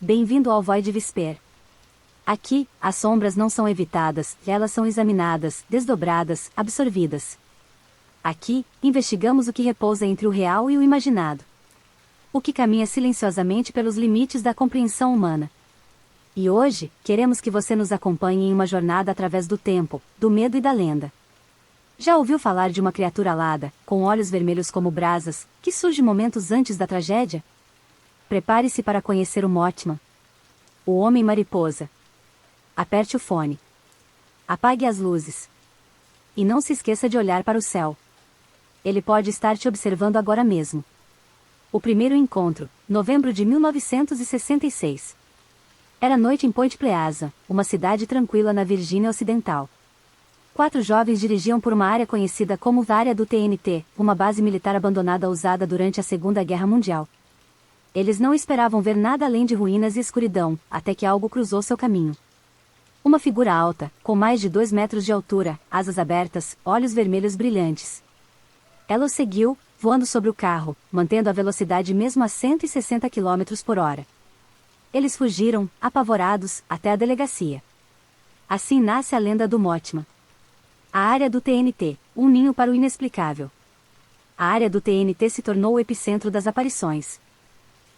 Bem-vindo ao Void Whisper. Aqui, as sombras não são evitadas, elas são examinadas, desdobradas, absorvidas. Aqui, investigamos o que repousa entre o real e o imaginado. O que caminha silenciosamente pelos limites da compreensão humana. E hoje, queremos que você nos acompanhe em uma jornada através do tempo, do medo e da lenda. Já ouviu falar de uma criatura alada, com olhos vermelhos como brasas, que surge momentos antes da tragédia? Prepare-se para conhecer o Mothman. O Homem-Mariposa. Aperte o fone. Apague as luzes. E não se esqueça de olhar para o céu. Ele pode estar te observando agora mesmo. O primeiro encontro, novembro de 1966. Era noite em Point Pleasant, uma cidade tranquila na Virgínia Ocidental. 4 jovens dirigiam por uma área conhecida como a Área do TNT, uma base militar abandonada usada durante a Segunda Guerra Mundial. Eles não esperavam ver nada além de ruínas e escuridão, até que algo cruzou seu caminho. Uma figura alta, com mais de 2 metros de altura, asas abertas, olhos vermelhos brilhantes. Ela os seguiu, voando sobre o carro, mantendo a velocidade mesmo a 160 km por hora. Eles fugiram, apavorados, até a delegacia. Assim nasce a lenda do Mothman. A área do TNT, um ninho para o inexplicável. A área do TNT se tornou o epicentro das aparições.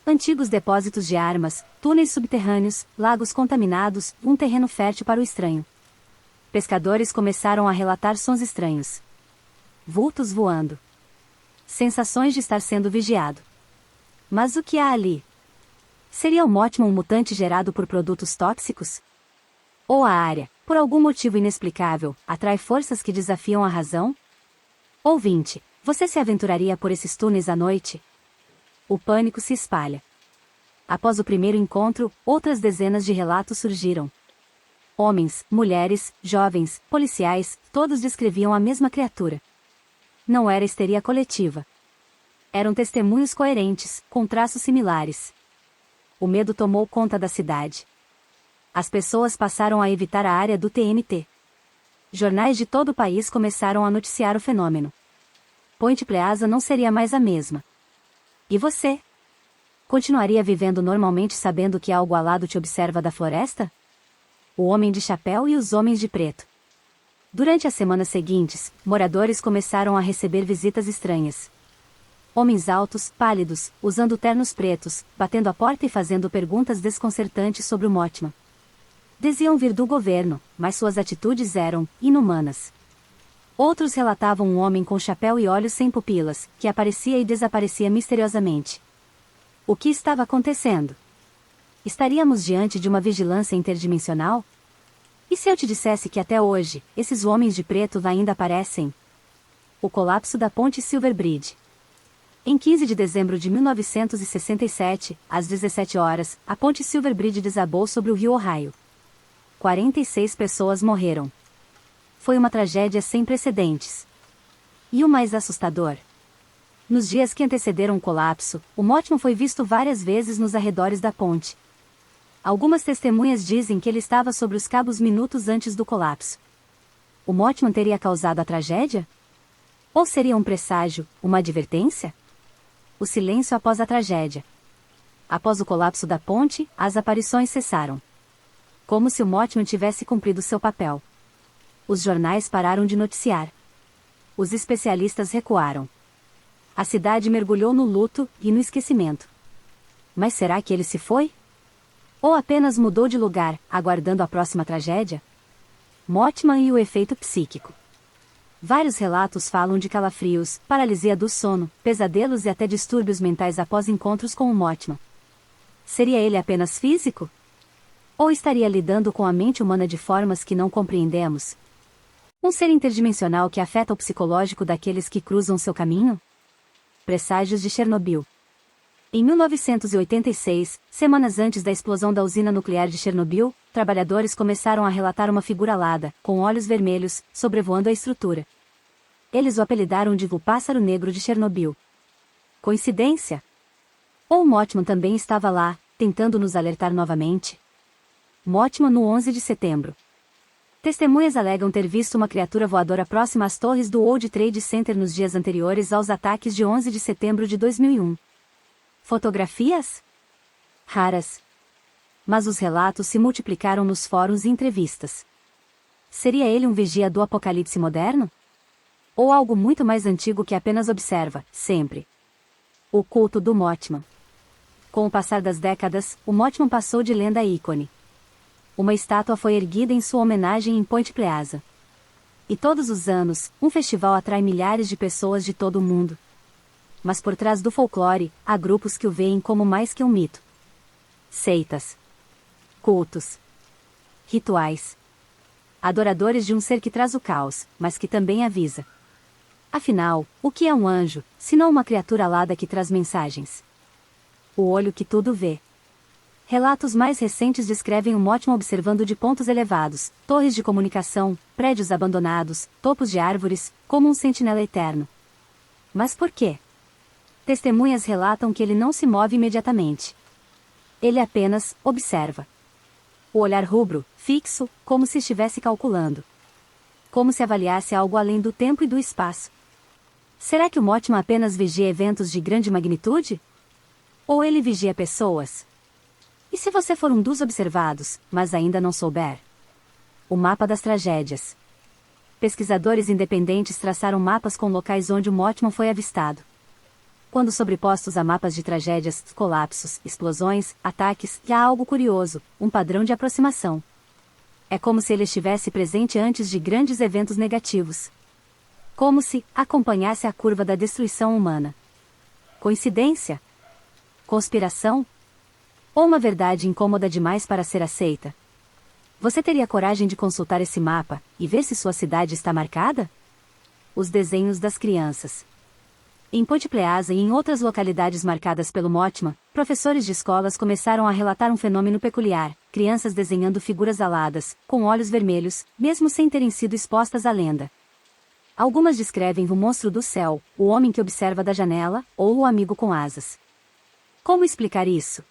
Antigos depósitos de armas, túneis subterrâneos, lagos contaminados, um terreno fértil para o estranho. Pescadores começaram a relatar sons estranhos. Vultos voando. Sensações de estar sendo vigiado. Mas o que há ali? Seria o Mothman um mutante gerado por produtos tóxicos? Ou a área, por algum motivo inexplicável, atrai forças que desafiam a razão? Ouvinte, você se aventuraria por esses túneis à noite? O pânico se espalha. Após o primeiro encontro, outras dezenas de relatos surgiram. Homens, mulheres, jovens, policiais, todos descreviam a mesma criatura. Não era histeria coletiva. Eram testemunhos coerentes, com traços similares. O medo tomou conta da cidade. As pessoas passaram a evitar a área do TNT. Jornais de todo o país começaram a noticiar o fenômeno. Point Pleasant não seria mais a mesma. E você? Continuaria vivendo normalmente sabendo que algo alado te observa da floresta? O homem de chapéu e os homens de preto. Durante as semanas seguintes, moradores começaram a receber visitas estranhas. Homens altos, pálidos, usando ternos pretos, batendo a porta e fazendo perguntas desconcertantes sobre o Mothman. Diziam vir do governo, mas suas atitudes eram inumanas. Outros relatavam um homem com chapéu e olhos sem pupilas, que aparecia e desaparecia misteriosamente. O que estava acontecendo? Estaríamos diante de uma vigilância interdimensional? E se eu te dissesse que até hoje, esses homens de preto ainda aparecem? O colapso da ponte Silver Bridge. Em 15 de dezembro de 1967, às 17 horas, a ponte Silver Bridge desabou sobre o rio Ohio. 46 pessoas morreram. Foi uma tragédia sem precedentes. E o mais assustador? Nos dias que antecederam o colapso, o Mothman foi visto várias vezes nos arredores da ponte. Algumas testemunhas dizem que ele estava sobre os cabos minutos antes do colapso. O Mothman teria causado a tragédia? Ou seria um presságio, uma advertência? O silêncio após a tragédia. Após o colapso da ponte, as aparições cessaram. Como se o Mothman tivesse cumprido seu papel. Os jornais pararam de noticiar. Os especialistas recuaram. A cidade mergulhou no luto e no esquecimento. Mas será que ele se foi? Ou apenas mudou de lugar, aguardando a próxima tragédia? Mothman e o efeito psíquico. Vários relatos falam de calafrios, paralisia do sono, pesadelos e até distúrbios mentais após encontros com o Mothman. Seria ele apenas físico? Ou estaria lidando com a mente humana de formas que não compreendemos? Um ser interdimensional que afeta o psicológico daqueles que cruzam seu caminho? Presságios de Chernobyl. Em 1986, semanas antes da explosão da usina nuclear de Chernobyl, trabalhadores começaram a relatar uma figura alada, com olhos vermelhos, sobrevoando a estrutura. Eles o apelidaram de o Pássaro Negro de Chernobyl. Coincidência? Ou o Mothman também estava lá, tentando nos alertar novamente? Mothman no 11 de setembro. Testemunhas alegam ter visto uma criatura voadora próxima às torres do World Trade Center nos dias anteriores aos ataques de 11 de setembro de 2001. Fotografias? Raras. Mas os relatos se multiplicaram nos fóruns e entrevistas. Seria ele um vigia do apocalipse moderno? Ou algo muito mais antigo que apenas observa, sempre? O culto do Mothman. Com o passar das décadas, o Mothman passou de lenda a ícone. Uma estátua foi erguida em sua homenagem em Point Pleasant. E todos os anos, um festival atrai milhares de pessoas de todo o mundo. Mas por trás do folclore, há grupos que o veem como mais que um mito. Seitas. Cultos. Rituais. Adoradores de um ser que traz o caos, mas que também avisa. Afinal, o que é um anjo, senão uma criatura alada que traz mensagens? O olho que tudo vê. Relatos mais recentes descrevem o Mothman observando de pontos elevados, torres de comunicação, prédios abandonados, topos de árvores, como um sentinela eterno. Mas por quê? Testemunhas relatam que ele não se move imediatamente. Ele apenas observa. O olhar rubro, fixo, como se estivesse calculando. Como se avaliasse algo além do tempo e do espaço. Será que o Mothman apenas vigia eventos de grande magnitude? Ou ele vigia pessoas? E se você for um dos observados, mas ainda não souber? O mapa das tragédias. Pesquisadores independentes traçaram mapas com locais onde o Mothman foi avistado. Quando sobrepostos a mapas de tragédias, colapsos, explosões, ataques, e há algo curioso, um padrão de aproximação. É como se ele estivesse presente antes de grandes eventos negativos. Como se acompanhasse a curva da destruição humana. Coincidência? Conspiração? Ou uma verdade incômoda demais para ser aceita? Você teria coragem de consultar esse mapa e ver se sua cidade está marcada? Os desenhos das crianças. Em Point Pleasant e em outras localidades marcadas pelo Mothman, professores de escolas começaram a relatar um fenômeno peculiar: crianças desenhando figuras aladas, com olhos vermelhos, mesmo sem terem sido expostas à lenda. Algumas descrevem o monstro do céu, o homem que observa da janela, ou o amigo com asas. Como explicar isso?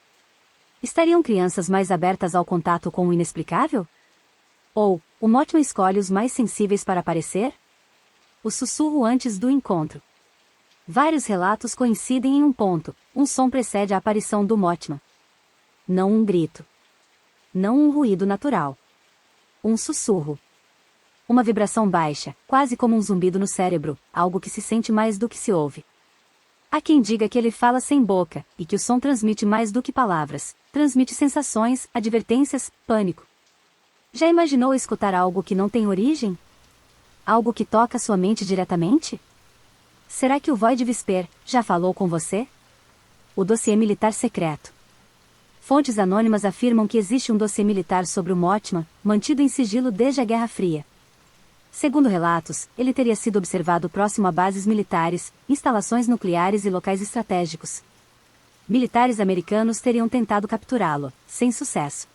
Estariam crianças mais abertas ao contato com o inexplicável? Ou, o Mothman escolhe os mais sensíveis para aparecer? O sussurro antes do encontro. Vários relatos coincidem em um ponto: um som precede a aparição do Mothman. Não um grito. Não um ruído natural. Um sussurro. Uma vibração baixa, quase como um zumbido no cérebro, algo que se sente mais do que se ouve. Há quem diga que ele fala sem boca, e que o som transmite mais do que palavras, transmite sensações, advertências, pânico. Já imaginou escutar algo que não tem origem? Algo que toca sua mente diretamente? Será que o Void Visper já falou com você? O dossiê militar secreto. Fontes anônimas afirmam que existe um dossiê militar sobre o Mothman, mantido em sigilo desde a Guerra Fria. Segundo relatos, ele teria sido observado próximo a bases militares, instalações nucleares e locais estratégicos. Militares americanos teriam tentado capturá-lo, sem sucesso.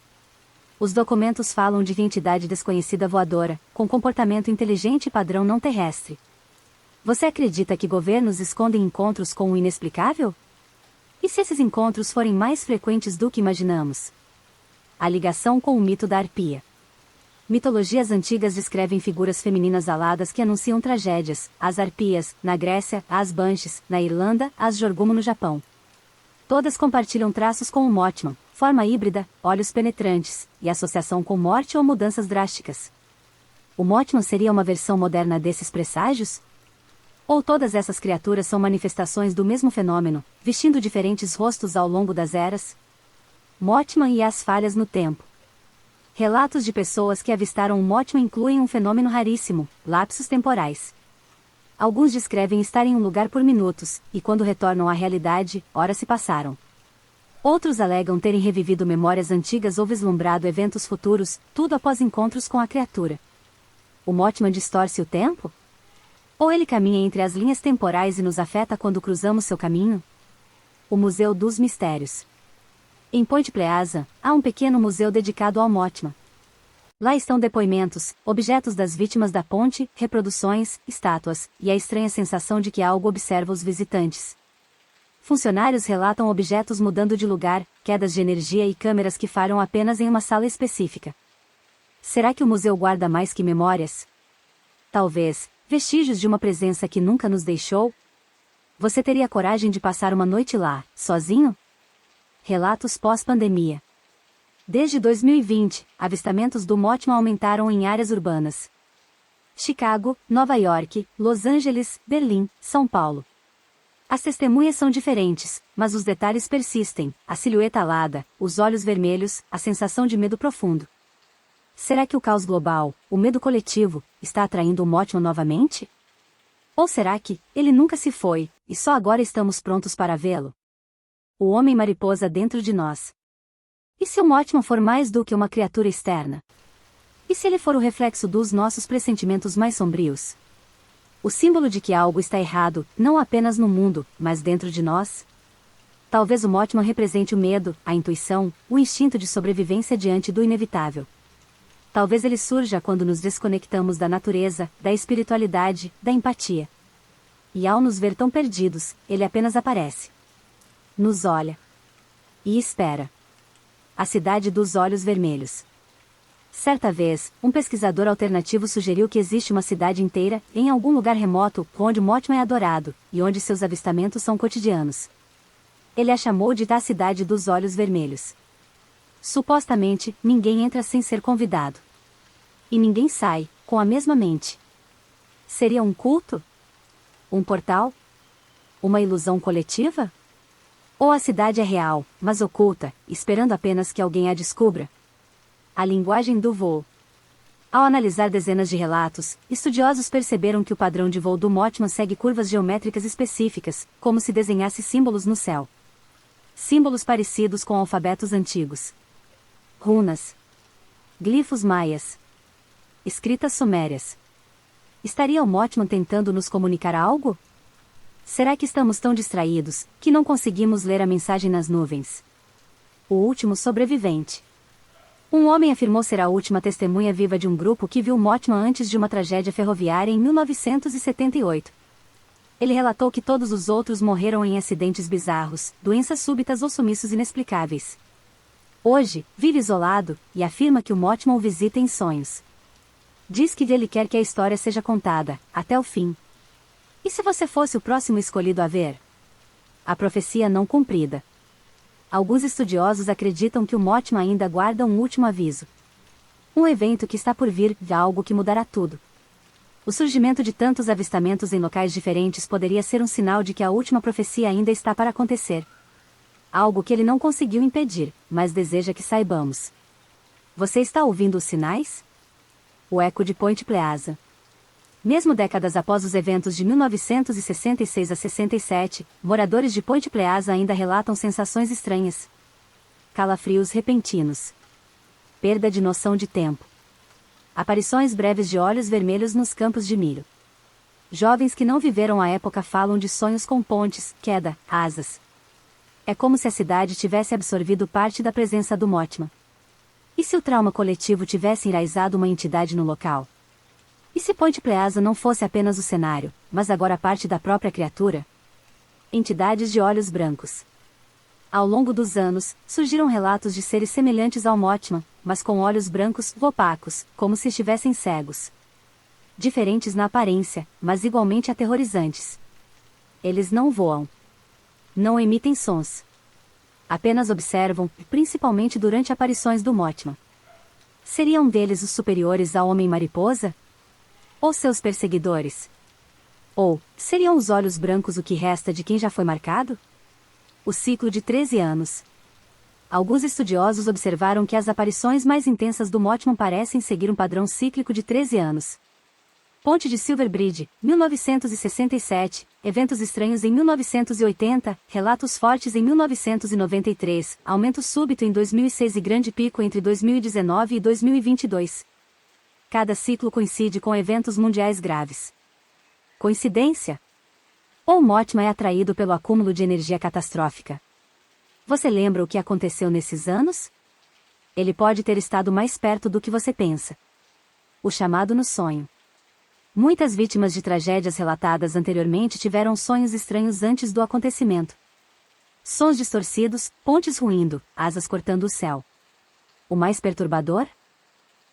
Os documentos falam de entidade desconhecida voadora, com comportamento inteligente e padrão não terrestre. Você acredita que governos escondem encontros com o inexplicável? E se esses encontros forem mais frequentes do que imaginamos? A ligação com o mito da arpia. Mitologias antigas descrevem figuras femininas aladas que anunciam tragédias: as arpias, na Grécia, as banshees, na Irlanda, as jorgumo no Japão. Todas compartilham traços com o Mothman, forma híbrida, olhos penetrantes, e associação com morte ou mudanças drásticas. O Mothman seria uma versão moderna desses presságios? Ou todas essas criaturas são manifestações do mesmo fenômeno, vestindo diferentes rostos ao longo das eras? Mothman e as falhas no tempo. Relatos de pessoas que avistaram o Mothman incluem um fenômeno raríssimo: lapsos temporais. Alguns descrevem estar em um lugar por minutos, e quando retornam à realidade, horas se passaram. Outros alegam terem revivido memórias antigas ou vislumbrado eventos futuros, tudo após encontros com a criatura. O Mothman distorce o tempo? Ou ele caminha entre as linhas temporais e nos afeta quando cruzamos seu caminho? O Museu dos Mistérios. Em Point Pleasant, há um pequeno museu dedicado ao Mothman. Lá estão depoimentos, objetos das vítimas da ponte, reproduções, estátuas, e a estranha sensação de que algo observa os visitantes. Funcionários relatam objetos mudando de lugar, quedas de energia e câmeras que falham apenas em uma sala específica. Será que o museu guarda mais que memórias? Talvez, vestígios de uma presença que nunca nos deixou? Você teria coragem de passar uma noite lá, sozinho? Relatos pós-pandemia. Desde 2020, avistamentos do Mothman aumentaram em áreas urbanas. Chicago, Nova York, Los Angeles, Berlim, São Paulo. As testemunhas são diferentes, mas os detalhes persistem: a silhueta alada, os olhos vermelhos, a sensação de medo profundo. Será que o caos global, o medo coletivo, está atraindo o Mothman novamente? Ou será que ele nunca se foi, e só agora estamos prontos para vê-lo? O homem-mariposa dentro de nós. E se o Mothman for mais do que uma criatura externa? E se ele for o reflexo dos nossos pressentimentos mais sombrios? O símbolo de que algo está errado, não apenas no mundo, mas dentro de nós? Talvez o Mothman represente o medo, a intuição, o instinto de sobrevivência diante do inevitável. Talvez ele surja quando nos desconectamos da natureza, da espiritualidade, da empatia. E ao nos ver tão perdidos, ele apenas aparece. Nos olha. E espera. A cidade dos olhos vermelhos. Certa vez, um pesquisador alternativo sugeriu que existe uma cidade inteira, em algum lugar remoto, onde o Mothman é adorado, e onde seus avistamentos são cotidianos. Ele a chamou de a Cidade dos Olhos Vermelhos. Supostamente, ninguém entra sem ser convidado. E ninguém sai, com a mesma mente. Seria um culto? Um portal? Uma ilusão coletiva? Ou a cidade é real, mas oculta, esperando apenas que alguém a descubra? A linguagem do voo. Ao analisar dezenas de relatos, estudiosos perceberam que o padrão de voo do Mothman segue curvas geométricas específicas, como se desenhasse símbolos no céu. Símbolos parecidos com alfabetos antigos. Runas. Glifos maias. Escritas sumérias. Estaria o Mothman tentando nos comunicar algo? Será que estamos tão distraídos, que não conseguimos ler a mensagem nas nuvens? O último sobrevivente. Um homem afirmou ser a última testemunha viva de um grupo que viu Mothman antes de uma tragédia ferroviária em 1978. Ele relatou que todos os outros morreram em acidentes bizarros, doenças súbitas ou sumiços inexplicáveis. Hoje, vive isolado, e afirma que o Mothman o visita em sonhos. Diz que ele quer que a história seja contada, até o fim. E se você fosse o próximo escolhido a ver? A profecia não cumprida. Alguns estudiosos acreditam que o Mothman ainda guarda um último aviso. Um evento que está por vir, algo que mudará tudo. O surgimento de tantos avistamentos em locais diferentes poderia ser um sinal de que a última profecia ainda está para acontecer. Algo que ele não conseguiu impedir, mas deseja que saibamos. Você está ouvindo os sinais? O eco de Point Pleasant. Mesmo décadas após os eventos de 1966 a 67, moradores de Point Pleasant ainda relatam sensações estranhas. Calafrios repentinos. Perda de noção de tempo. Aparições breves de olhos vermelhos nos campos de milho. Jovens que não viveram a época falam de sonhos com pontes, queda, asas. É como se a cidade tivesse absorvido parte da presença do Mothman. E se o trauma coletivo tivesse enraizado uma entidade no local? E se Point Pleasant não fosse apenas o cenário, mas agora parte da própria criatura? Entidades de olhos brancos. Ao longo dos anos, surgiram relatos de seres semelhantes ao Mothman, mas com olhos brancos, opacos, como se estivessem cegos. Diferentes na aparência, mas igualmente aterrorizantes. Eles não voam. Não emitem sons. Apenas observam, principalmente durante aparições do Mothman. Seriam deles os superiores ao Homem-Mariposa? Ou seus perseguidores? Ou, seriam os olhos brancos o que resta de quem já foi marcado? O ciclo de 13 anos. Alguns estudiosos observaram que as aparições mais intensas do Mothman parecem seguir um padrão cíclico de 13 anos. Ponte de Silver Bridge, 1967, eventos estranhos em 1980, relatos fortes em 1993, aumento súbito em 2006 e grande pico entre 2019 e 2022. Cada ciclo coincide com eventos mundiais graves. Coincidência? Ou o Mothman é atraído pelo acúmulo de energia catastrófica? Você lembra o que aconteceu nesses anos? Ele pode ter estado mais perto do que você pensa. O chamado no sonho. Muitas vítimas de tragédias relatadas anteriormente tiveram sonhos estranhos antes do acontecimento. Sons distorcidos, pontes ruindo, asas cortando o céu. O mais perturbador?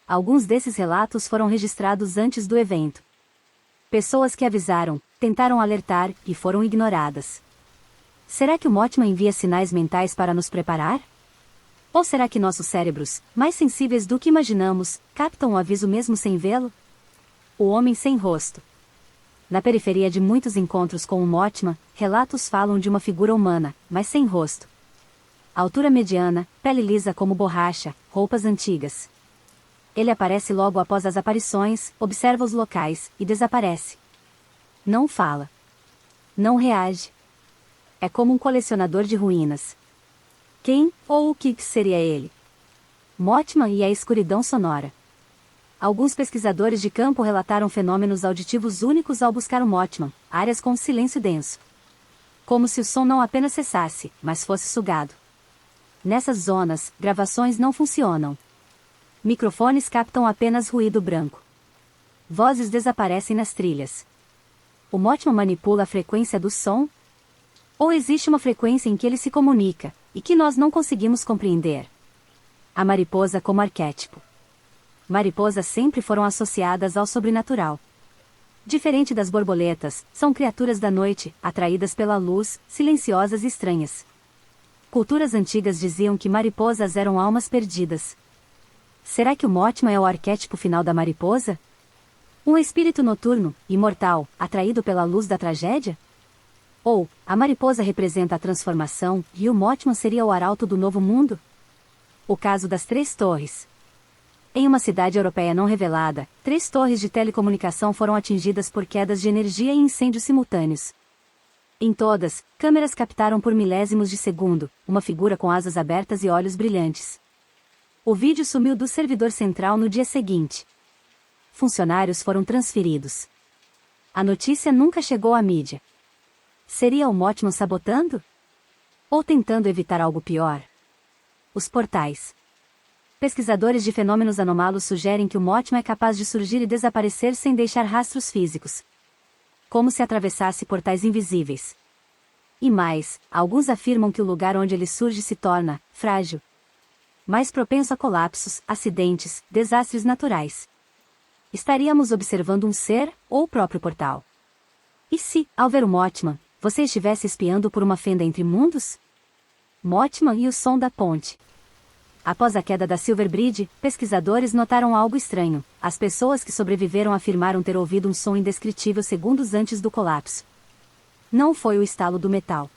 Alguns desses relatos foram registrados antes do evento. Pessoas que avisaram, tentaram alertar, e foram ignoradas. Será que o Mothman envia sinais mentais para nos preparar? Ou será que nossos cérebros, mais sensíveis do que imaginamos, captam o aviso mesmo sem vê-lo? O homem sem rosto. Na periferia de muitos encontros com o Mothman, relatos falam de uma figura humana, mas sem rosto. Altura mediana, pele lisa como borracha, roupas antigas. Ele aparece logo após as aparições, observa os locais, e desaparece. Não fala. Não reage. É como um colecionador de ruínas. Quem, ou o que seria ele? Mothman e a escuridão sonora. Alguns pesquisadores de campo relataram fenômenos auditivos únicos ao buscar o Mothman, áreas com silêncio denso. Como se o som não apenas cessasse, mas fosse sugado. Nessas zonas, gravações não funcionam. Microfones captam apenas ruído branco. Vozes desaparecem nas trilhas. O Mothman manipula a frequência do som? Ou existe uma frequência em que ele se comunica, e que nós não conseguimos compreender? A mariposa como arquétipo. Mariposas sempre foram associadas ao sobrenatural. Diferente das borboletas, são criaturas da noite, atraídas pela luz, silenciosas e estranhas. Culturas antigas diziam que mariposas eram almas perdidas. Será que o Mothman é o arquétipo final da mariposa? Um espírito noturno, imortal, atraído pela luz da tragédia? Ou, a mariposa representa a transformação, e o Mothman seria o arauto do novo mundo? O caso das Três Torres. Em uma cidade europeia não revelada, 3 torres de telecomunicação foram atingidas por quedas de energia e incêndios simultâneos. Em todas, câmeras captaram por milésimos de segundo, uma figura com asas abertas e olhos brilhantes. O vídeo sumiu do servidor central no dia seguinte. Funcionários foram transferidos. A notícia nunca chegou à mídia. Seria o Mothman sabotando? Ou tentando evitar algo pior? Os portais. Pesquisadores de fenômenos anômalos sugerem que o Mothman é capaz de surgir e desaparecer sem deixar rastros físicos. Como se atravessasse portais invisíveis. E mais, alguns afirmam que o lugar onde ele surge se torna frágil. Mais propenso a colapsos, acidentes, desastres naturais. Estaríamos observando um ser, ou o próprio portal? E se, ao ver o Mothman, você estivesse espiando por uma fenda entre mundos? Mothman e o som da ponte. Após a queda da Silver Bridge, pesquisadores notaram algo estranho. As pessoas que sobreviveram afirmaram ter ouvido um som indescritível segundos antes do colapso. Não foi o estalo do metal.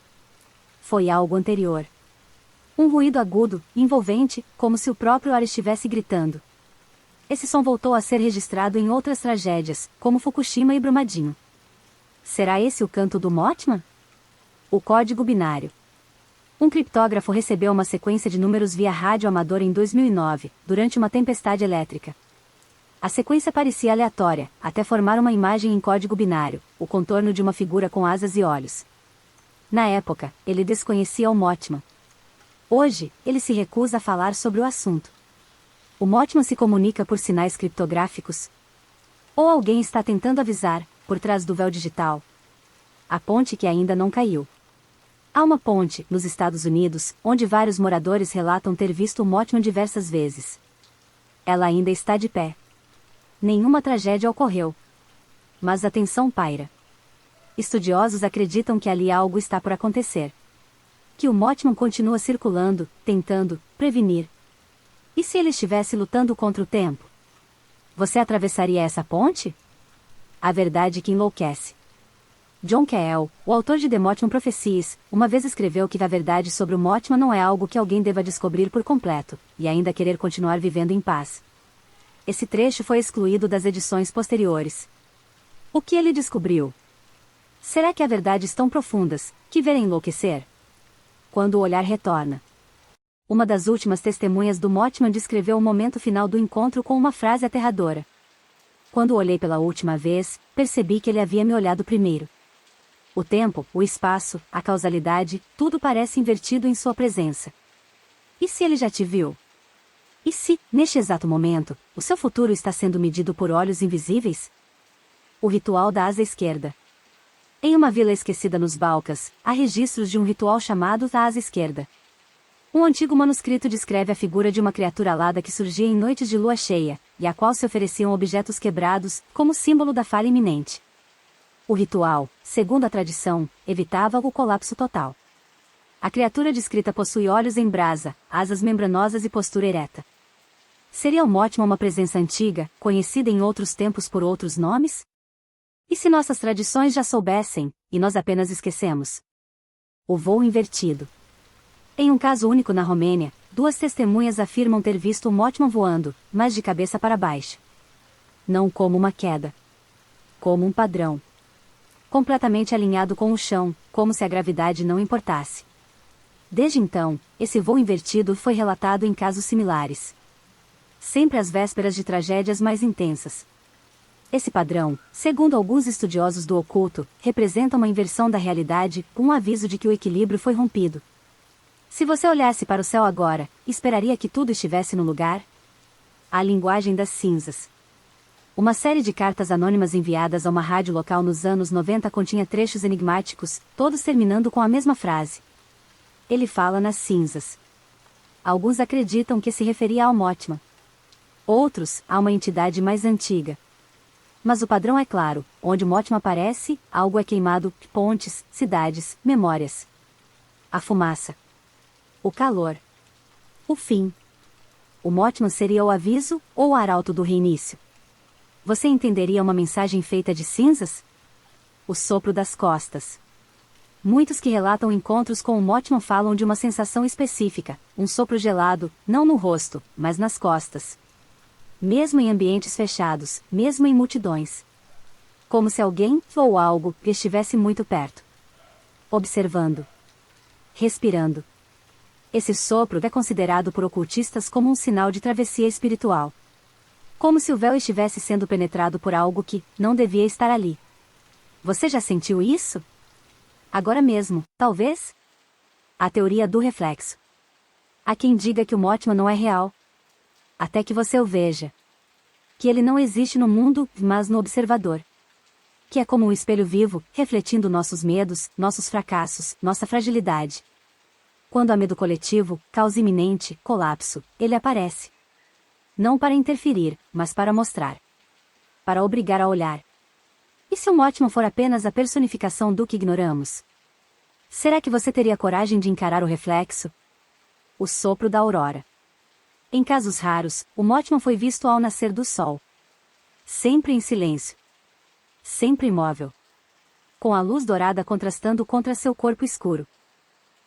Foi algo anterior. Um ruído agudo, envolvente, como se o próprio ar estivesse gritando. Esse som voltou a ser registrado em outras tragédias, como Fukushima e Brumadinho. Será esse o canto do Mothman? O código binário. Um criptógrafo recebeu uma sequência de números via rádio amador em 2009, durante uma tempestade elétrica. A sequência parecia aleatória, até formar uma imagem em código binário, o contorno de uma figura com asas e olhos. Na época, ele desconhecia o Mothman. Hoje, ele se recusa a falar sobre o assunto. O Mothman se comunica por sinais criptográficos? Ou alguém está tentando avisar, por trás do véu digital? A ponte que ainda não caiu. Há uma ponte, nos Estados Unidos, onde vários moradores relatam ter visto o Mothman diversas vezes. Ela ainda está de pé. Nenhuma tragédia ocorreu. Mas a tensão paira. Estudiosos acreditam que ali algo está por acontecer. Que o Mothman continua circulando, tentando prevenir. E se ele estivesse lutando contra o tempo? Você atravessaria essa ponte? A verdade que enlouquece. John Keel, o autor de The Mothman Prophecies, uma vez escreveu que a verdade sobre o Mothman não é algo que alguém deva descobrir por completo, e ainda querer continuar vivendo em paz. Esse trecho foi excluído das edições posteriores. O que ele descobriu? Será que há verdades tão profundas, que verem enlouquecer? Quando o olhar retorna. Uma das últimas testemunhas do Mothman descreveu o momento final do encontro com uma frase aterradora. Quando o olhei pela última vez, percebi que ele havia me olhado primeiro. O tempo, o espaço, a causalidade, tudo parece invertido em sua presença. E se ele já te viu? E se, neste exato momento, o seu futuro está sendo medido por olhos invisíveis? O ritual da asa esquerda. Em uma vila esquecida nos Balcãs, há registros de um ritual chamado da asa esquerda. Um antigo manuscrito descreve a figura de uma criatura alada que surgia em noites de lua cheia, e à qual se ofereciam objetos quebrados, como símbolo da falha iminente. O ritual, segundo a tradição, evitava o colapso total. A criatura descrita possui olhos em brasa, asas membranosas e postura ereta. Seria o Mothman uma presença antiga, conhecida em outros tempos por outros nomes? E se nossas tradições já soubessem, e nós apenas esquecemos? O voo invertido. Em um caso único na Romênia, 2 testemunhas afirmam ter visto o Mothman voando, mas de cabeça para baixo. Não como uma queda. Como um padrão. Completamente alinhado com o chão, como se a gravidade não importasse. Desde então, esse voo invertido foi relatado em casos similares. Sempre às vésperas de tragédias mais intensas. Esse padrão, segundo alguns estudiosos do oculto, representa uma inversão da realidade, um aviso de que o equilíbrio foi rompido. Se você olhasse para o céu agora, esperaria que tudo estivesse no lugar? A linguagem das cinzas. Uma série de cartas anônimas enviadas a uma rádio local nos anos 90 continha trechos enigmáticos, todos terminando com a mesma frase. Ele fala nas cinzas. Alguns acreditam que se referia ao Mothman. Outros, a uma entidade mais antiga. Mas o padrão é claro: onde o Mothman aparece, algo é queimado: pontes, cidades, memórias. A fumaça. O calor. O fim. O Mothman seria o aviso, ou o arauto do reinício? Você entenderia uma mensagem feita de cinzas? O sopro das costas. Muitos que relatam encontros com o Mothman falam de uma sensação específica, um sopro gelado, não no rosto, mas nas costas. Mesmo em ambientes fechados, mesmo em multidões. Como se alguém, ou algo, estivesse muito perto. Observando. Respirando. Esse sopro é considerado por ocultistas como um sinal de travessia espiritual. Como se o véu estivesse sendo penetrado por algo que não devia estar ali. Você já sentiu isso? Agora mesmo, talvez? A teoria do reflexo. Há quem diga que o Mothman não é real. Até que você o veja. Que ele não existe no mundo, mas no observador. Que é como um espelho vivo, refletindo nossos medos, nossos fracassos, nossa fragilidade. Quando há medo coletivo, causa iminente, colapso, ele aparece. Não para interferir, mas para mostrar. Para obrigar a olhar. E se o Mothman for apenas a personificação do que ignoramos? Será que você teria coragem de encarar o reflexo? O sopro da aurora. Em casos raros, o Mothman foi visto ao nascer do sol. Sempre em silêncio. Sempre imóvel. Com a luz dourada contrastando contra seu corpo escuro.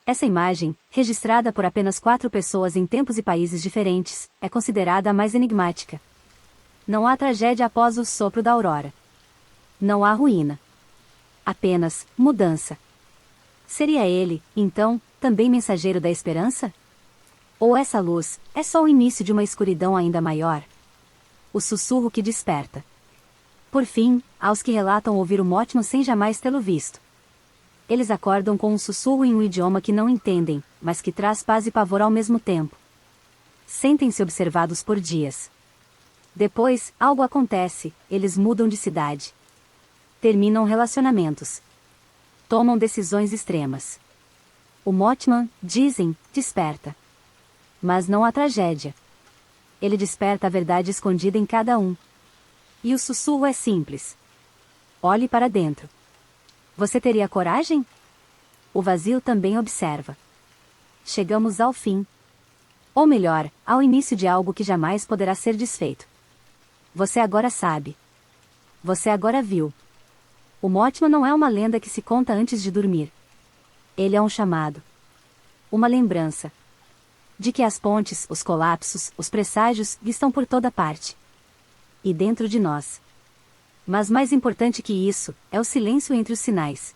Essa imagem, registrada por apenas 4 pessoas em tempos e países diferentes, é considerada a mais enigmática. Não há tragédia após o sopro da aurora. Não há ruína. Apenas mudança. Seria ele, então, também mensageiro da esperança? Ou essa luz é só o início de uma escuridão ainda maior? O sussurro que desperta. Por fim, aos que relatam ouvir o Mothman sem jamais tê-lo visto. Eles acordam com um sussurro em um idioma que não entendem, mas que traz paz e pavor ao mesmo tempo. Sentem-se observados por dias. Depois, algo acontece, eles mudam de cidade. Terminam relacionamentos. Tomam decisões extremas. O Mothman, dizem, desperta. Mas não há tragédia. Ele desperta a verdade escondida em cada um. E o sussurro é simples. Olhe para dentro. Você teria coragem? O vazio também observa. Chegamos ao fim. Ou melhor, ao início de algo que jamais poderá ser desfeito. Você agora sabe. Você agora viu. O Mothman não é uma lenda que se conta antes de dormir. Ele é um chamado. Uma lembrança. De que as pontes, os colapsos, os presságios, estão por toda parte. E dentro de nós. Mas mais importante que isso, é o silêncio entre os sinais.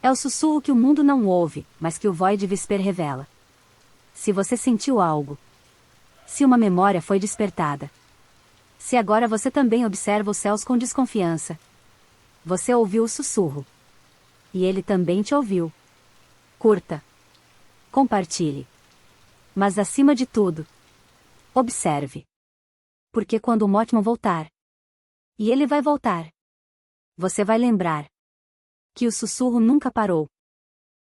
É o sussurro que o mundo não ouve, mas que o Void Visper revela. Se você sentiu algo. Se uma memória foi despertada. Se agora você também observa os céus com desconfiança. Você ouviu o sussurro. E ele também te ouviu. Curta. Compartilhe. Mas acima de tudo, observe. Porque quando o Mothman voltar, e ele vai voltar, você vai lembrar que o sussurro nunca parou.